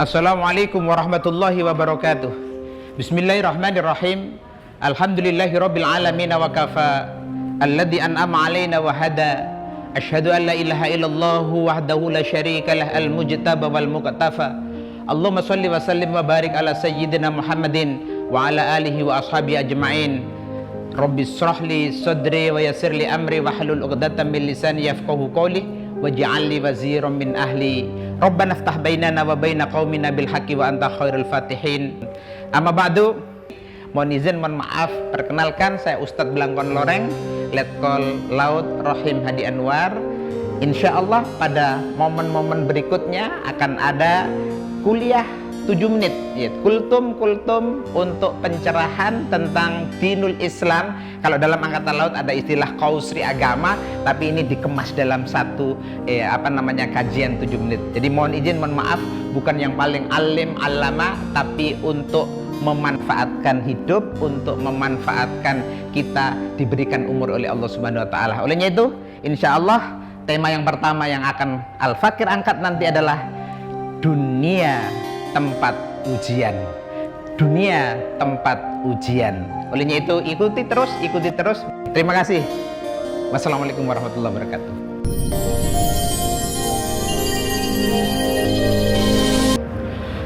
Assalamualaikum warahmatullahi wabarakatuh. Bismillahirrahmanirrahim. Alhamdulillahi rabbil alamin wa kafa. Alladzi an'ama alaina wa hada. Asyhadu an la ilaha illallah wahdahu la syarikalah al-mujtaba wal muqtafa. Allahumma shalli wa sallim wa barik ala sayyidina Muhammadin wa ala alihi wa ashabi ajma'in. Rabbi shrah li sadri wa yassir li amri wahlul 'uqdatam min lisani yafqahu qawli waj'al li waziran min ahli. Rabbana iftah bainana wa baina qaumina bil haqqi wa anta khairul fatihin. Amma ba'du. Mohon izin, mohon maaf, perkenalkan saya Ustadz Blangkon Loreng, Letkol Laut Rohim Hadi Anwar. Insya Allah pada momen-momen berikutnya akan ada kuliah 7 menit, ya, kultum untuk pencerahan tentang dinul Islam. Kalau dalam angkatan laut ada istilah kausri agama, tapi ini dikemas dalam satu kajian 7 menit. Jadi mohon izin, mohon maaf, bukan yang paling alim alama, tapi untuk memanfaatkan hidup, untuk memanfaatkan kita diberikan umur oleh Allah Subhanahu wa taala. Olehnya itu, insya Allah tema yang pertama yang akan Al-Fakir angkat nanti adalah dunia tempat ujian. Dunia tempat ujian. Olehnya itu ikuti terus. Terima kasih. Wassalamualaikum warahmatullahi wabarakatuh.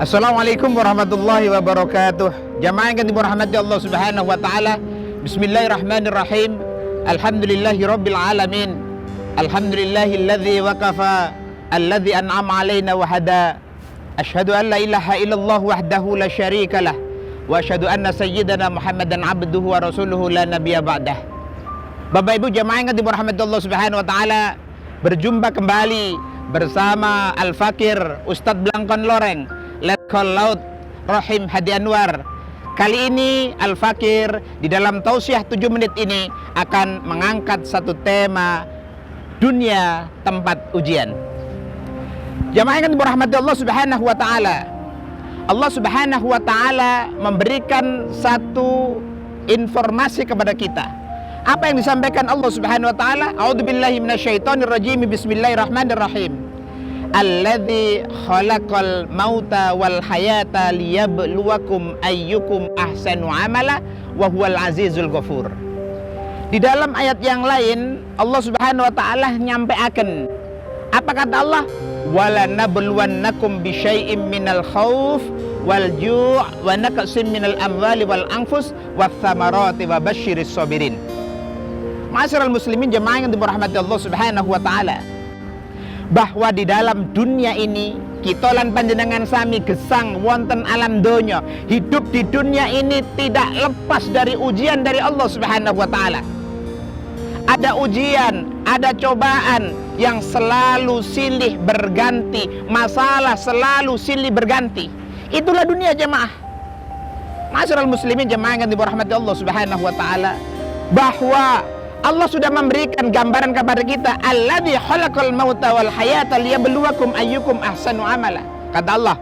Assalamualaikum warahmatullahi wabarakatuh. Jamaah yang dirahmati Allah Subhanahu wa taala. Bismillahirrahmanirrahim. Alhamdulillahi rabbil alamin. Alhamdulillahilladzi waqafa alladzi an'ama alaina wa hada. Asyhadu an la ilaha illallah wahdahu la syarikalah wa asyhadu anna sayyidana Muhammadan abduhu wa rasuluhu la nabiyya ba'dah. Bapak Ibu jamaah yang dirahmati Allah Subhanahu wa taala, berjumpa kembali bersama Al-Fakir Ustadz Blangkon Loreng, Letkol Laut Rohim Hadi Anwar. Kali ini Al-Fakir di dalam tausiah 7 menit ini akan mengangkat satu tema, dunia tempat ujian. Jamaah yang dirahmati Allah Subhanahu wa taala. Allah Subhanahu wa taala memberikan satu informasi kepada kita. Apa yang disampaikan Allah Subhanahu wa taala? A'udzubillahi minasyaitonirrajim. Bismillahirrahmanirrahim. Alladzi khalaqal mauta wal hayata liyabluwakum ayyukum ahsanu amala wa huwal azizul ghafur. Di dalam ayat yang lain Allah Subhanahu wa taala nyampaikan, apa kata Allah? Wala nabluwannakum bisyai'im minal khauf wal ju' wa naqsim minal amwali wal anfus wath thamarati wa basyiris sabirin. Ma'asyiral muslimin jemaah yang dirahmati Allah Subhanahu wa taala, bahwa di dalam dunia ini kita lan panjenengan sami gesang wonten alam donya, hidup di dunia ini tidak lepas dari ujian dari Allah Subhanahu wa taala. Ada ujian, ada cobaan yang selalu silih berganti, masalah selalu silih berganti. Itulah dunia jemaah. Ma'asyiral muslimin jemaah yang dirahmati Allah Subhanahu wa taala, bahwa Allah sudah memberikan gambaran kepada kita, alladzi khalaqal mauta wal hayata liyabluwakum ayyukum ahsanu amala. Kata Allah,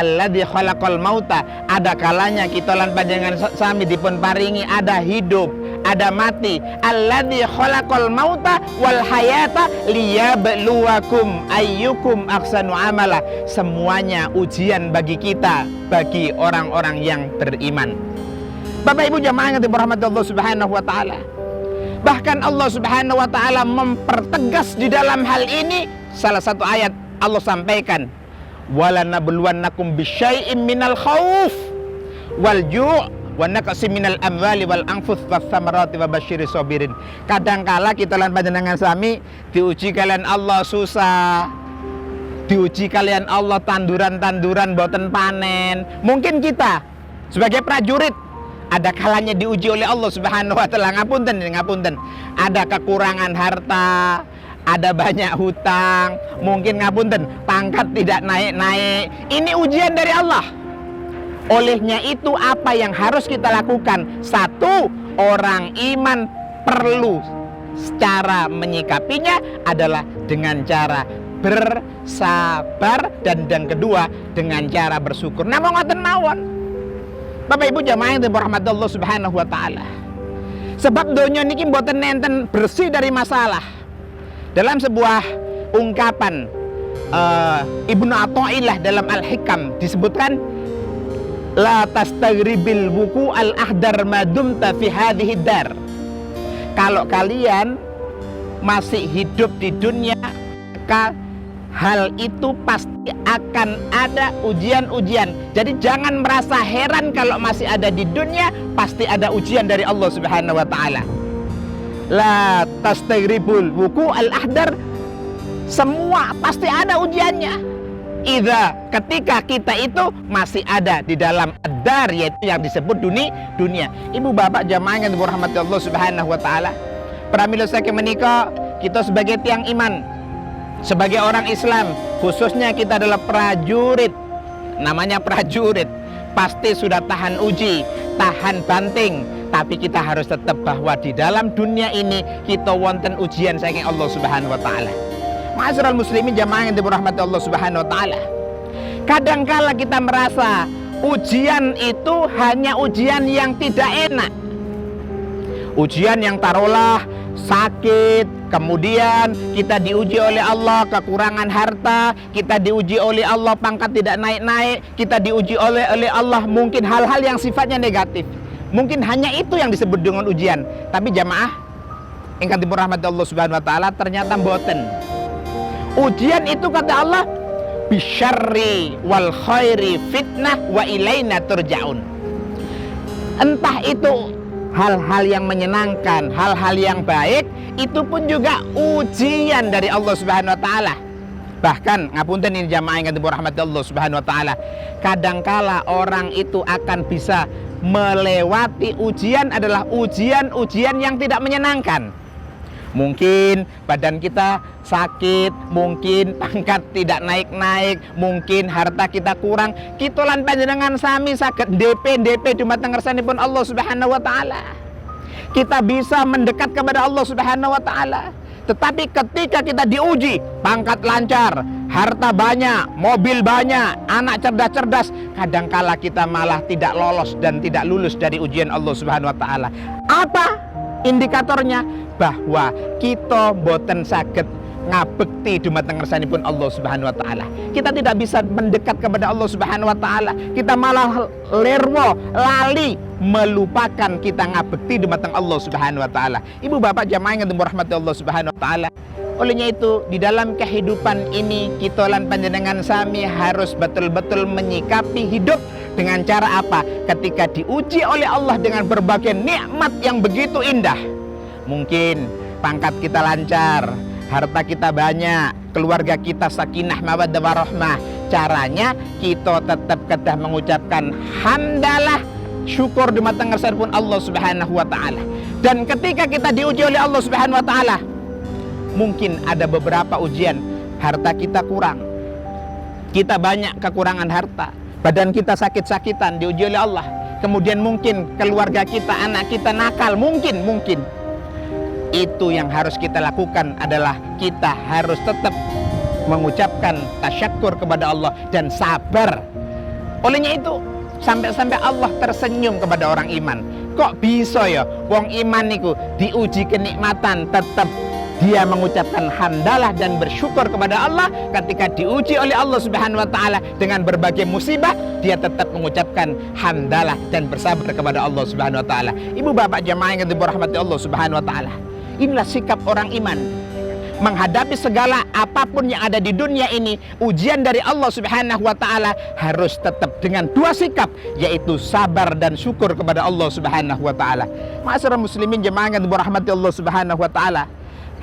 alladzi khalaqal mauta, ada kalanya kita lan panjenengan sami dipun paringi ada hidup, ada mati. Alladzi khalaqal mauta wal hayata liyabluwakum ayyukum ahsanu amala. Semuanya ujian bagi kita, bagi orang-orang yang beriman. Bapak Ibu jamaah yang dirahmati Allah Subhanahu wa taala. Bahkan Allah Subhanahu wa taala mempertegas di dalam hal ini. Salah satu ayat Allah sampaikan, wala nabluwannakum bisyai'im minal khauf wal ju' wa naqsim minal amwali wal anfus wath thamarati wa basyiris sabirin. Kadangkala kita lan panjenengan sami diuji kalian Allah susah, diuji kalian Allah tanduran-tanduran boten panen. Mungkin kita sebagai prajurit ada kalanya diuji oleh Allah Subhanahu wa taala, ngapunten. Ada kekurangan harta, ada banyak hutang, mungkin ngapunten, pangkat tidak naik-naik. Ini ujian dari Allah. Olehnya itu apa yang harus kita lakukan? Satu, orang iman perlu cara menyikapinya adalah dengan cara bersabar, dan kedua dengan cara bersyukur. Namun ngoten mawon. Bapak Ibu jamaah yang dirahmati Allah Subhanahu wa taala. Sebab donya niki mboten nenten bersih dari masalah. Dalam sebuah ungkapan Ibnu Athaillah dalam Al-Hikam disebutkan, la tastaghribil wuku al-ahdar madumta fi hadhihi dar. Kalau kalian masih hidup di dunia, maka hal itu pasti akan ada ujian-ujian. Jadi jangan merasa heran kalau masih ada di dunia, pasti ada ujian dari Allah Subhanahu wa taala. La tastaghribul wuku al-ahdar, semua pasti ada ujiannya. Ketika kita itu masih ada di dalam ad-dar, yaitu yang disebut dunia. Ibu bapak jamaah yang dirahmati Allah Subhanahu wa taala, pramila saking menika kita sebagai tiang iman, sebagai orang Islam, khususnya kita adalah prajurit. Namanya prajurit, pasti sudah tahan uji, tahan banting, tapi kita harus tetap bahwa di dalam dunia ini kita wonten ujian saking Allah Subhanahu wa taala. Ma'asyiral muslimin jamaah yang dirahmati Allah Subhanahu wa taala, kadangkala kita merasa ujian itu hanya ujian yang tidak enak, ujian yang taruhlah sakit, kemudian kita diuji oleh Allah kekurangan harta, kita diuji oleh Allah pangkat tidak naik-naik, kita diuji oleh Allah mungkin hal-hal yang sifatnya negatif. Mungkin hanya itu yang disebut dengan ujian. Tapi jamaah ingkang dirahmati Allah Subhanahu wa taala, ternyata mboten. Ujian itu kata Allah, bisyarri wal khairi fitnah wa ilaina turja'un. Entah itu hal-hal yang menyenangkan, hal-hal yang baik, itu pun juga ujian dari Allah Subhanahu wa taala. Bahkan ngapunten ini jamaah yang dirahmati Allah Subhanahu wa taala, kadangkala orang itu akan bisa melewati ujian adalah ujian-ujian yang tidak menyenangkan. Mungkin badan kita sakit, mungkin pangkat tidak naik-naik, mungkin harta kita kurang. Kita lan panjenengan sami saged DP dumateng ngersanipun Allah Subhanahu wa taala. Kita bisa mendekat kepada Allah Subhanahu wa taala. Tetapi ketika kita diuji, pangkat lancar, harta banyak, mobil banyak, anak cerdas-cerdas, kadangkala kita malah tidak lolos dan tidak lulus dari ujian Allah Subhanahu wa taala. Apa indikatornya? Bahwa kita boten saged ngabekti dumateng ngersanipun Allah Subhanahu wa taala. Kita tidak bisa mendekat kepada Allah Subhanahu wa taala. Kita malah lerwo, lali, melupakan kita ngabekti dumateng Allah Subhanahu wa taala. Ibu bapak jamaah yang dirahmati Allah Subhanahu wa taala, olehnya itu di dalam kehidupan ini kita lan panjenengan sami harus betul-betul menyikapi hidup dengan cara apa? Ketika diuji oleh Allah dengan berbagai nikmat yang begitu indah. Mungkin pangkat kita lancar, harta kita banyak, keluarga kita sakinah mawaddah warahmah. Caranya kita tetap kedah mengucapkan hamdalah, syukur dumateng ngarsanipun Allah Subhanahu wa taala. Dan ketika kita diuji oleh Allah Subhanahu wa taala, mungkin ada beberapa ujian, harta kita kurang, kita banyak kekurangan harta, badan kita sakit-sakitan, diuji oleh Allah. Kemudian mungkin keluarga kita, anak kita nakal, mungkin itu yang harus kita lakukan adalah kita harus tetap mengucapkan tasyakkur kepada Allah dan sabar. Olehnya itu sampai-sampai Allah tersenyum kepada orang iman. Kok bisa ya wong iman niku diuji kenikmatan tetap dia mengucapkan hamdalah dan bersyukur kepada Allah. Ketika diuji oleh Allah Subhanahu wa taala dengan berbagai musibah, dia tetap mengucapkan hamdalah dan bersabar kepada Allah Subhanahu wa taala. Ibu bapak jamaah yang dirahmati Allah Subhanahu wa taala, inilah sikap orang iman menghadapi segala apapun yang ada di dunia ini. Ujian dari Allah Subhanahu wa taala harus tetap dengan dua sikap, yaitu sabar dan syukur kepada Allah Subhanahu wa taala. Ma'asyiral muslimin jemaah yang dirahmati Allah Subhanahu wa taala,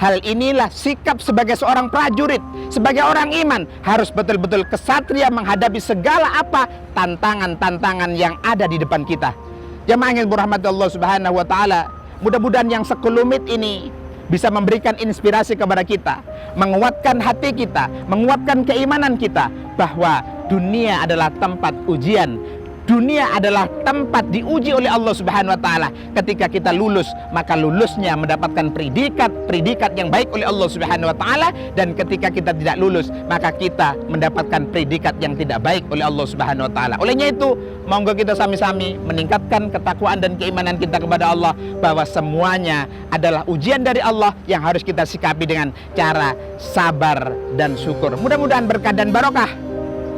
hal inilah sikap sebagai seorang prajurit, sebagai orang iman, harus betul-betul kesatria menghadapi segala apa tantangan-tantangan yang ada di depan kita. Jemaah yang dirahmati Allah Subhanahu wa taala, mudah-mudahan yang sekelumit ini bisa memberikan inspirasi kepada kita, menguatkan hati kita, menguatkan keimanan kita bahwa dunia adalah tempat ujian. dunia adalah tempat diuji oleh Allah Subhanahu wa taala. Ketika kita lulus, maka lulusnya mendapatkan predikat yang baik oleh Allah Subhanahu wa taala, dan ketika kita tidak lulus, maka kita mendapatkan predikat yang tidak baik oleh Allah Subhanahu wa taala. Olehnya itu, monggo kita sami-sami meningkatkan ketakwaan dan keimanan kita kepada Allah, bahwa semuanya adalah ujian dari Allah yang harus kita sikapi dengan cara sabar dan syukur. Mudah-mudahan berkah dan barokah.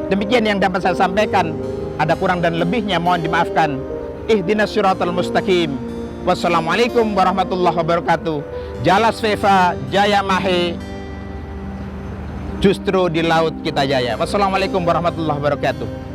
Demikian yang dapat saya sampaikan. Ada kurang dan lebihnya mohon dimaafkan. Ihdinas siratal mustaqim. Wassalamualaikum warahmatullahi wabarakatuh. Jalas Veva Jaya Mahe, justru di laut kita jaya. Wassalamualaikum warahmatullahi wabarakatuh.